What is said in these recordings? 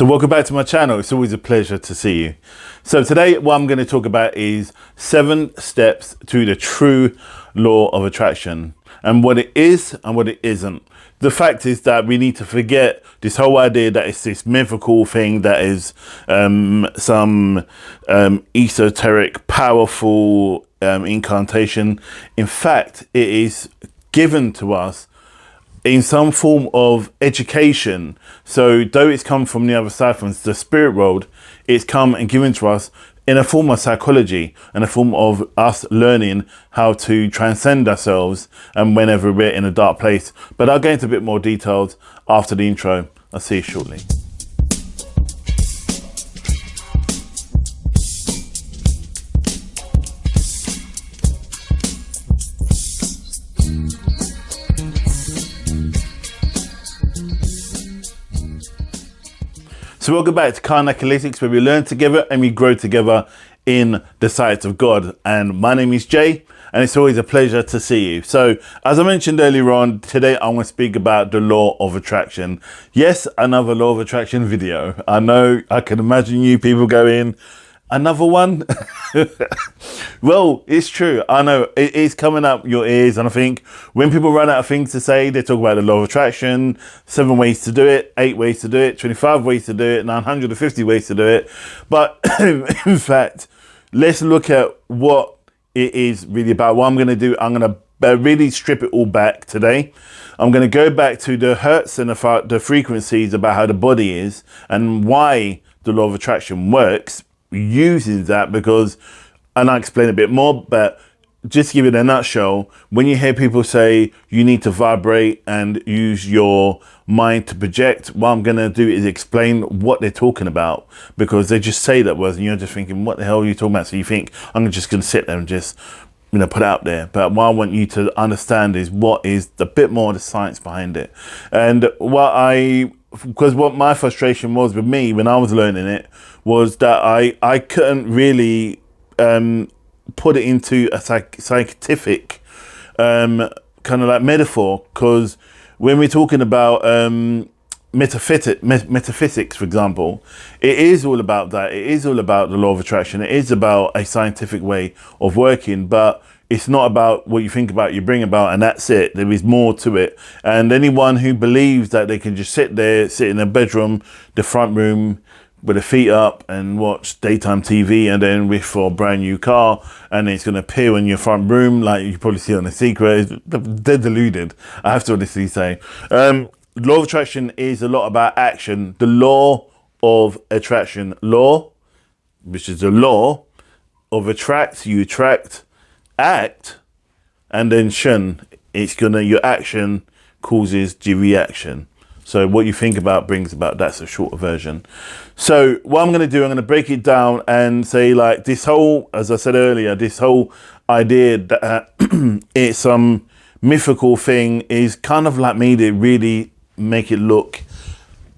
So welcome back to my channel. It's always a pleasure to see you. So today what I'm going to talk about is 7 steps to the true law of attraction and what it is and what it isn't. The fact is that we need to forget this whole idea that it's this mythical thing that is some esoteric, powerful incantation. In fact, it is given to us in some form of education. So though it's come from the other side, from the spirit world, it's come and given to us in a form of psychology and a form of us learning how to transcend ourselves and whenever we're in a dark place. But I'll get into a bit more details after the intro. I'll see you shortly. So welcome back to Karnak Analytics, where we learn together and we grow together in the sight of God. And my name is Jay, and it's always a pleasure to see you. So as I mentioned earlier on, today I want to speak about the law of attraction. Yes, another law of attraction video. I know, I can imagine you people going, another one? Well, it's true. I know it is coming up your ears, and I think when people run out of things to say, they talk about the law of attraction, 7 ways to do it, 8 ways to do it, 25 ways to do it, 950 ways to do it. But in fact, let's look at what it is really about. What I'm going to do, I'm going to really strip it all back today. I'm going to go back to the hertz and the frequencies about how the body is and why the law of attraction works, using that, because, and I'll explain a bit more, but just to give it a nutshell, when you hear people say you need to vibrate and use your mind to project, what I'm going to do is explain what they're talking about, because they just say that words and you're just thinking, what the hell are you talking about? So you think, I'm just going to sit there and just, put it out there. But what I want you to understand is what is a bit more of the science behind it. And because what my frustration was with me when I was learning it was that I couldn't really put it into a scientific kind of like metaphor, because when we're talking about metaphysics, for example, it is all about that. It is all about the law of attraction. It is about a scientific way of working, but it's not about what you think about, you bring about, and that's it. There is more to it. And anyone who believes that they can just sit in a bedroom, the front room, with their feet up and watch daytime TV and then wish for a brand new car and it's going to appear in your front room like you probably see on The Secret, they're deluded, I have to honestly say. Law of attraction is a lot about action. The law of attraction, law, which is the law of attract, you attract, act, and then shun, your action causes the reaction. So what you think about brings about. That's a shorter version. So what I'm going to do, I'm going to break it down and say, like, this whole, as I said earlier, this whole idea that it's some mythical thing is kind of like me to really make it look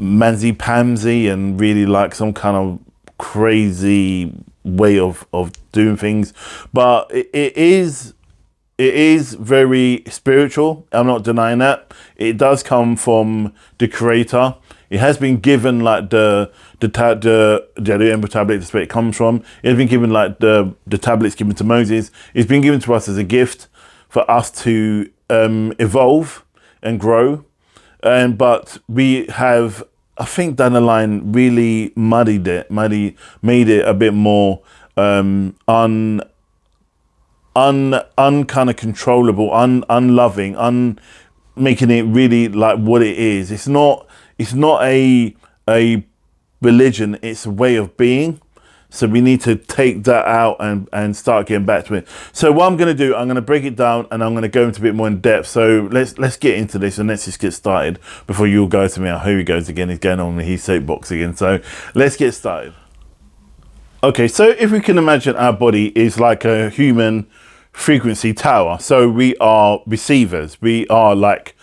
mansy-pamsy and really like some kind of crazy way of doing things. But it is very spiritual. I'm not denying that. It does come from the creator. It has been given like the Emerald tablet, that's where it comes from. It has been given like the tablets given to Moses. It's been given to us as a gift for us to evolve and grow. But we have, I think down the line, really made it a bit more kind of controllable, unloving, making it really like what it is. It's not a religion, it's a way of being. So we need to take that out and start getting back to it. So what I'm going to do, I'm going to break it down and I'm going to go into a bit more in depth. So let's get into this and let's just get started before you all go to me. Oh, here he goes again. He's going on with his soapbox again. So let's get started. Okay, so if we can imagine our body is like a human frequency tower. So we are receivers. We are like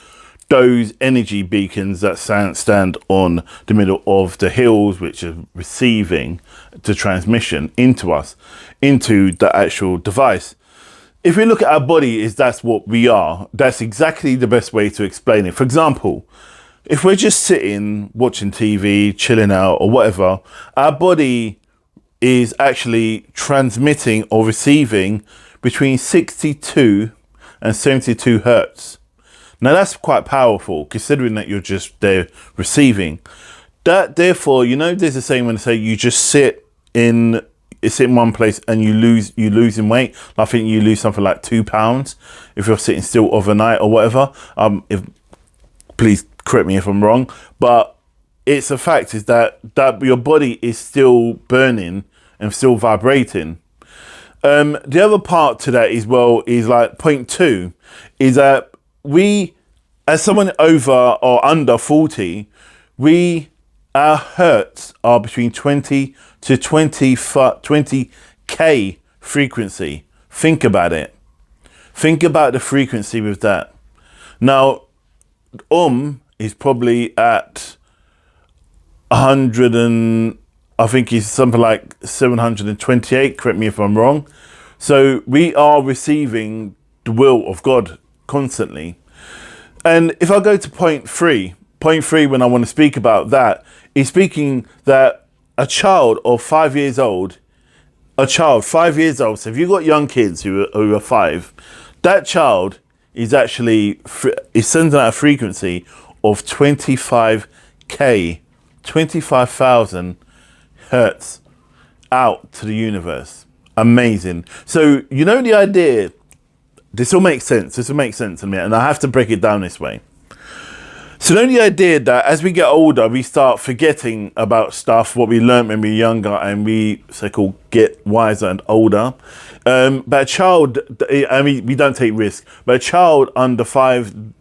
those energy beacons that stand on the middle of the hills, which are receiving the transmission into us, into the actual device. If we look at our body, that's what we are. That's exactly the best way to explain it. For example, if we're just sitting, watching TV, chilling out or whatever, our body is actually transmitting or receiving between 62 and 72 hertz. Now that's quite powerful considering that you're just there receiving. That therefore, you know, there's a saying when they say you just sit in one place and you lose in weight. I think you lose something like 2 pounds if you're sitting still overnight or whatever. Please correct me if I'm wrong, but it's a fact is that your body is still burning and still vibrating. The other part to that as well is like point 2 is that we, as someone over or under 40, our hertz are between 20 to 20k frequency. Think about it. Think about the frequency with that. Now, is probably at 100 and I think he's something like 728. Correct me if I'm wrong. So we are receiving the will of God constantly. And if I go to point 3, when I want to speak about that, is speaking that a child of 5 years old, so if you've got young kids who are 5, that child is actually is sending out a frequency of 25k, 25,000 hertz out to the universe. Amazing. So, you know, the idea, this will make sense to me, and I have to break it down this way. So the idea that as we get older, we start forgetting about stuff, what we learned when we were younger, and we so-called get wiser and older. But a child, I mean, we don't take risks, but a child under 5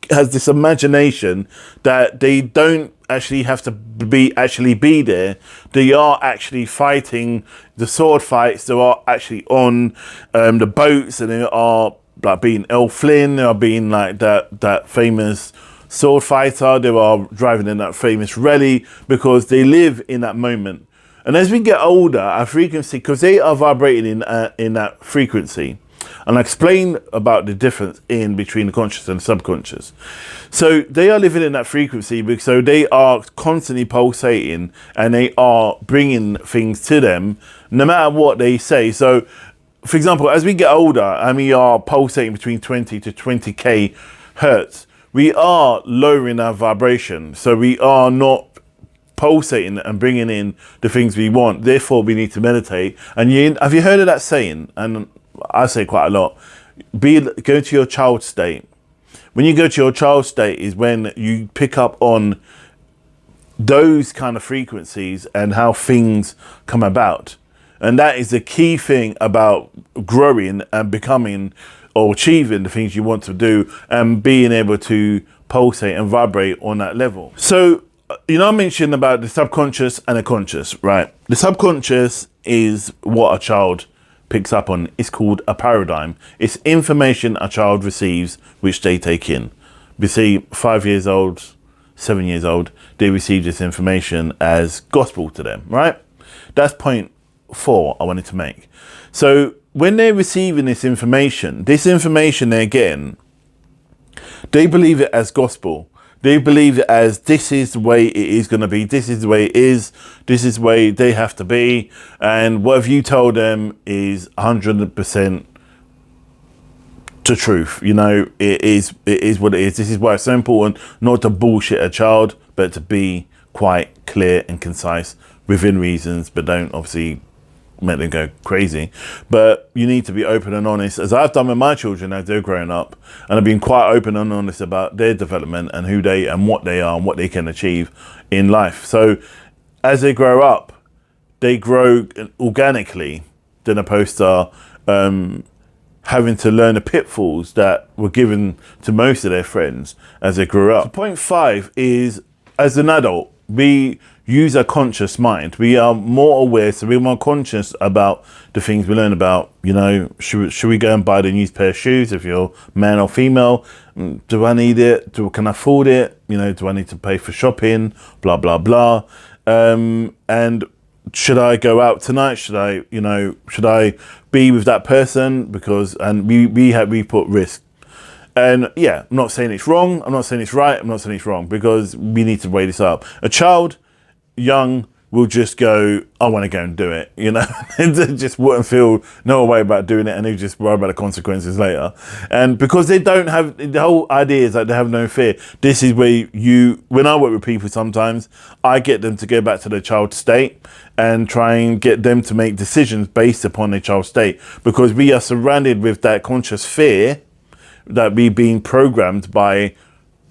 has this imagination that they don't actually have to be there. They are actually fighting the sword fights. They are actually on the boats, and they are like being El Flynn. They are being like that famous sword fighter. They are driving in that famous rally because they live in that moment. And as we get older, our frequency, because they are vibrating in that frequency. And I explain about the difference in between the conscious and the subconscious. So they are living in that frequency because so they are constantly pulsating and they are bringing things to them no matter what they say. So, for example, as we get older and we are pulsating between 20 to 20k hertz, we are lowering our vibration. So we are not pulsating and bringing in the things we want. Therefore, we need to meditate. And have you heard of that saying? And I say quite a lot, go to your child state. When you go to your child state is when you pick up on those kind of frequencies and how things come about. And that is the key thing about growing and becoming or achieving the things you want to do and being able to pulsate and vibrate on that level. So, you know, I mentioned about the subconscious and the conscious, right? The subconscious is what a child picks up on. It's called a paradigm. It's information a child receives which they take in. We see 5 years old, 7 years old, they receive this information as gospel to them, right? That's point 4 I wanted to make. So when they're receiving this information they're getting, they believe it as gospel. They believe it as this is the way it is going to be. This is the way it is. This is the way they have to be. And whatever you tell them is 100% the truth. You know, it is what it is. This is why it's so important not to bullshit a child, but to be quite clear and concise within reasons, but don't obviously make them go crazy. But you need to be open and honest, as I've done with my children as they're growing up, and I've been quite open and honest about their development and who they and what they are and what they can achieve in life. So as they grow up, they grow organically, than opposed to having to learn the pitfalls that were given to most of their friends as they grew up. So point 5 is, as an adult, we use our conscious mind. We are more aware, so we're more conscious about the things we learn about. You know, should we go and buy the new pair of shoes if you're man or female? Do I need it? Can I afford it? You know, do I need to pay for shopping? Blah, blah, blah. And should I go out tonight? Should I be with that person? Because, and we put risk. And yeah, I'm not saying it's wrong. I'm not saying it's right. I'm not saying it's wrong, because we need to weigh this up. A child, young, will just go, I want to go and do it, and they just wouldn't feel no way about doing it, and they just worry about the consequences later. And because they don't have, the whole idea is that they have no fear. This is where when I work with people, sometimes I get them to go back to their child state and try and get them to make decisions based upon their child state, because we are surrounded with that conscious fear that we've been programmed by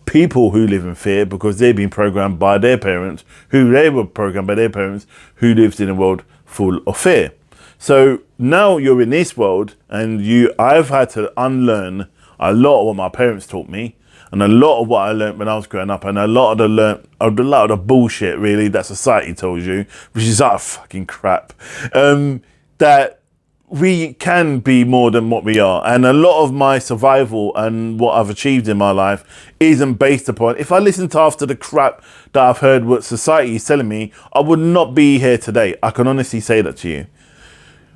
people who live in fear, because they've been programmed by their parents, who they were programmed by their parents, who lived in a world full of fear. So now you're in this world, and I've had to unlearn a lot of what my parents taught me, and a lot of what I learned when I was growing up, and a lot of the bullshit really that society tells you, which is utter fucking crap. That we can be more than what we are. And a lot of my survival and what I've achieved in my life isn't based upon, if I listened to after the crap that I've heard what society is telling me, I would not be here today. I can honestly say that to you.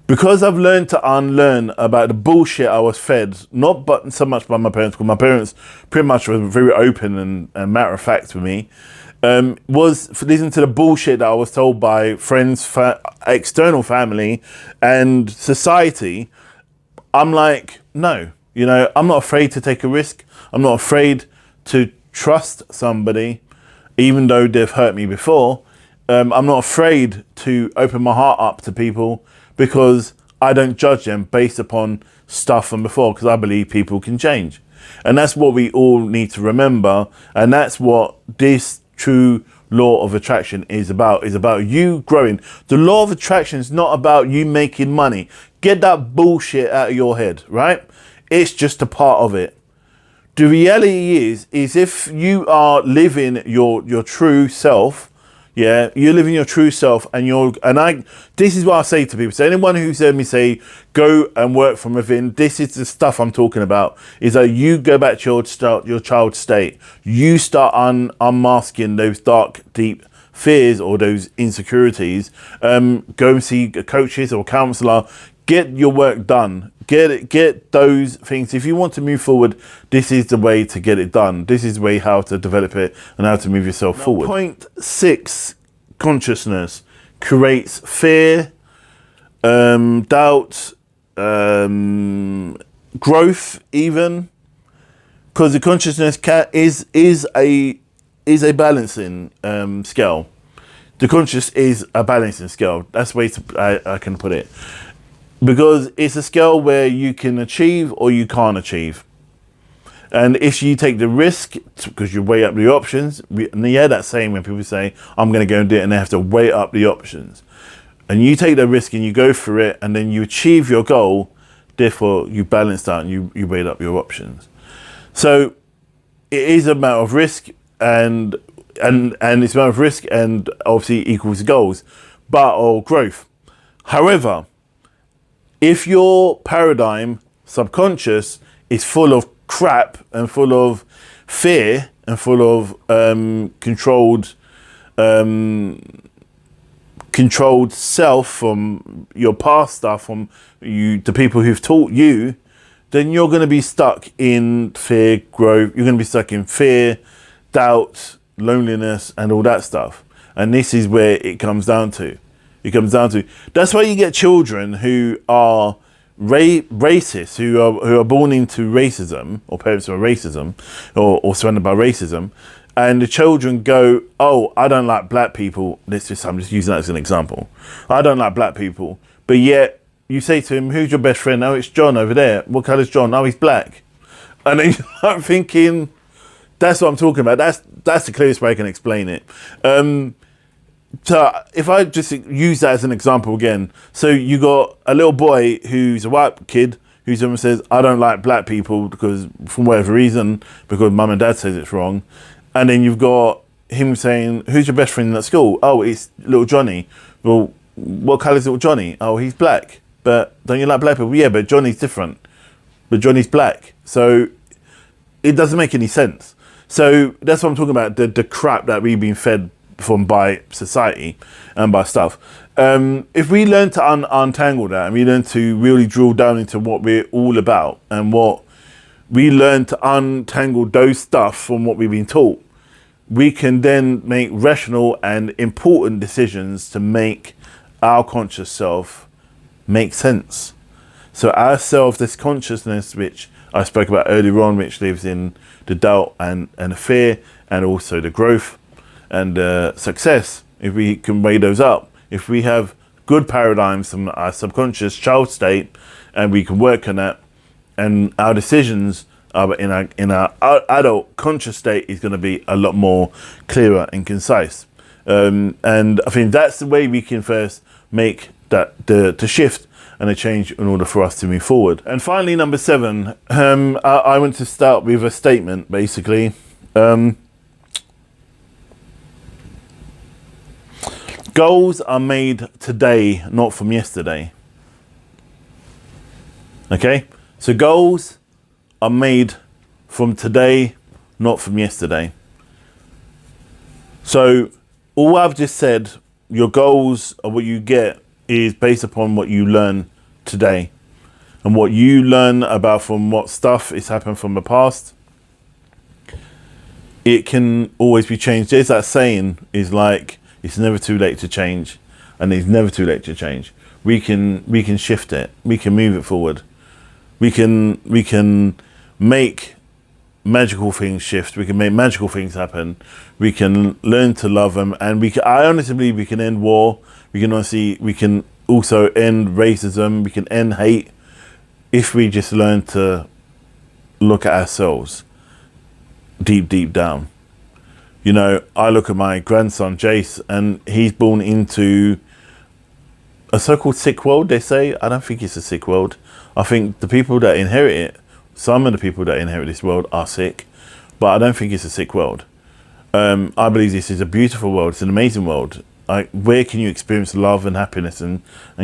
Because I've learned to unlearn about the bullshit I was fed, not but so much by my parents, because my parents pretty much were very open and matter of fact with me, was for listening to the bullshit that I was told by friends, external family, and society. I'm like, no, I'm not afraid to take a risk. I'm not afraid to trust somebody, even though they've hurt me before. I'm not afraid to open my heart up to people, because I don't judge them based upon stuff from before, because I believe people can change. And that's what we all need to remember. And that's what this true law of attraction is about you growing. The law of attraction is not about you making money. Get that bullshit out of your head, right? It's just a part of it. The reality is if you are living your true self, yeah, you're living your true self, this is what I say to people. So anyone who's heard me say, go and work from within, this is the stuff I'm talking about, is that you go back to your child state. You start unmasking those dark, deep fears or those insecurities. Go and see coaches or counselor. Get your work done. Get those things. If you want to move forward, this is the way to get it done. This is the way how to develop it and how to move yourself forward. Point 6, consciousness creates fear, doubt, growth even, because the consciousness is a balancing scale. The conscious is a balancing scale. That's the way I can put it. Because it's a scale where you can achieve or you can't achieve. And if you take the risk, because you weigh up the options, and you hear that saying when people say, I'm going to go and do it, and they have to weigh up the options. And you take the risk and you go for it, and then you achieve your goal, therefore you balance out and you weighed up your options. So it is a matter of risk, and it's a matter of risk and obviously equals goals, or growth. However, if your paradigm, subconscious, is full of crap and full of fear and full of controlled self from your past stuff, from the people who've taught you, then you're going to be stuck in fear, growth. You're going to be stuck in fear, doubt, loneliness, and all that stuff. And this is where it comes down to. That's why you get children who are racist, who are born into racism, or parents who are racism, or surrounded by racism, and the children go, oh, I don't like black people. I'm just using that as an example. I don't like black people, but yet you say to him, who's your best friend? Oh, it's John over there. What colour's John? Oh, he's black. And then I'm thinking, that's what I'm talking about. That's the clearest way I can explain it. So if I just use that as an example again, so you got a little boy who's a white kid who says, I don't like black people because from whatever reason, because mum and dad says it's wrong. And then you've got him saying, who's your best friend at school? Oh, it's little Johnny. Well, what colour is little Johnny? Oh, he's black. But don't you like black people? Yeah, but Johnny's different. But Johnny's black. So it doesn't make any sense. So that's what I'm talking about, the crap that we've been fed from by society and by stuff. If we learn to untangle that, and we learn to really drill down into what we're all about and what we learn to untangle those stuff from what we've been taught, we can then make rational and important decisions to make our conscious self make sense. So our self, this consciousness, which I spoke about earlier on, which lives in the doubt and the fear, and also the growth and success, if we can weigh those up, if we have good paradigms from our subconscious child state, and we can work on that, and our decisions in our adult conscious state is going to be a lot more clearer and concise. And I think that's the way we can first make that the shift and a change in order for us to move forward. And finally, number 7, I want to start with a statement, basically. Goals are made today, not from yesterday. Okay? So goals are made from today, not from yesterday. So all I've just said, your goals are what you get, is based upon what you learn today. And what you learn about from what stuff has happened from the past, it can always be changed. There's that saying, is like, it's never too late to change, and it's never too late to change. We can shift it. We can move it forward. We can make magical things shift. We can make magical things happen. We can learn to love them, and I honestly believe we can end war. We can also end racism. We can end hate if we just learn to look at ourselves deep down. You know, I look at my grandson, Jace, and he's born into a so-called sick world, they say. I don't think it's a sick world. I think the people that inherit it, some of the people that inherit this world are sick, but I don't think it's a sick world. I believe this is a beautiful world. It's an amazing world. Where can you experience love and happiness and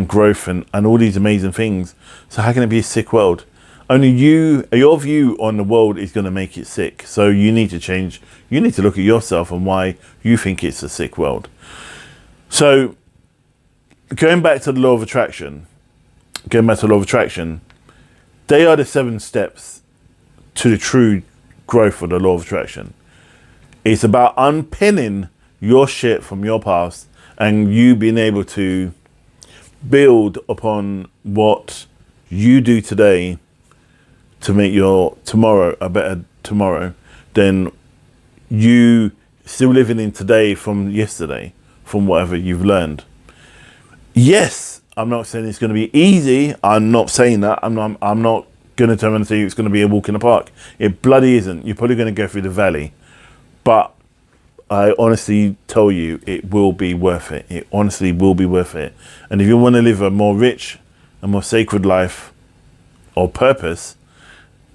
growth and all these amazing things? So how can it be a sick world? Only your view on the world is going to make it sick. So you need to change. You need to look at yourself and why you think it's a sick world. So going back to the law of attraction, they are the 7 steps to the true growth of the law of attraction. It's about unpinning your shit from your past and you being able to build upon what you do today to make your tomorrow a better tomorrow than you still living in today from yesterday, from whatever you've learned. Yes, I'm not saying it's going to be easy. I'm not saying that. I'm not going to turn around and say it's going to be a walk in the park. It bloody isn't. You're probably going to go through the valley. But I honestly tell you, it will be worth it. It honestly will be worth it. And if you want to live a more rich and more sacred life or purpose,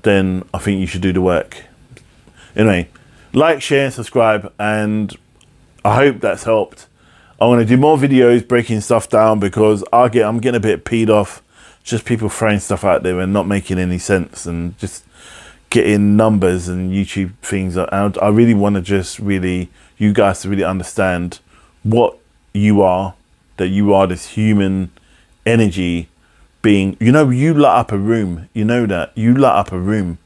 then I think you should do the work. Anyway, like, share, and subscribe, and I hope that's helped. I want to do more videos breaking stuff down because I'm getting a bit peed off just people throwing stuff out there and not making any sense and just getting numbers and YouTube things out. I really want to just you guys to really understand what you are, that you are this human energy being. You know, you light up a room. You know that. You light up a room.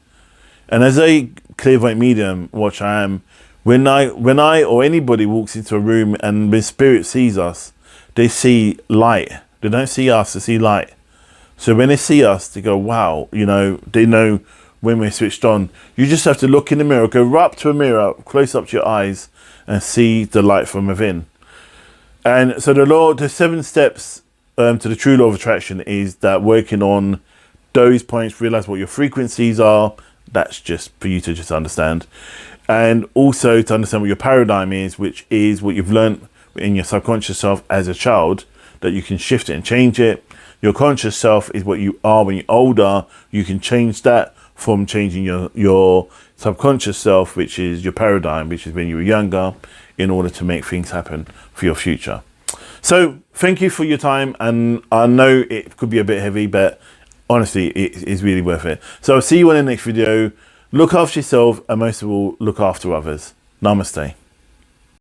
And as a clairvoyant medium, which I am, when I or anybody walks into a room and when spirit sees us, they see light. They don't see us, they see light. So when they see us, they go, wow, you know, they know when we're switched on. You just have to look in the mirror, go right up to a mirror, close up to your eyes and see the light from within. And so the 7 steps to the true law of attraction is that working on those points, realize what your frequencies are. That's just for you to just understand. And also to understand what your paradigm is, which is what you've learned in your subconscious self as a child, that you can shift it and change it. Your conscious self is what you are when you're older. You can change that from changing your subconscious self, which is your paradigm, which is when you were younger, in order to make things happen for your future. So thank you for your time. And I know it could be a bit heavy, but honestly, it is really worth it. So I'll see you on the next video. Look after yourself and most of all, look after others. Namaste.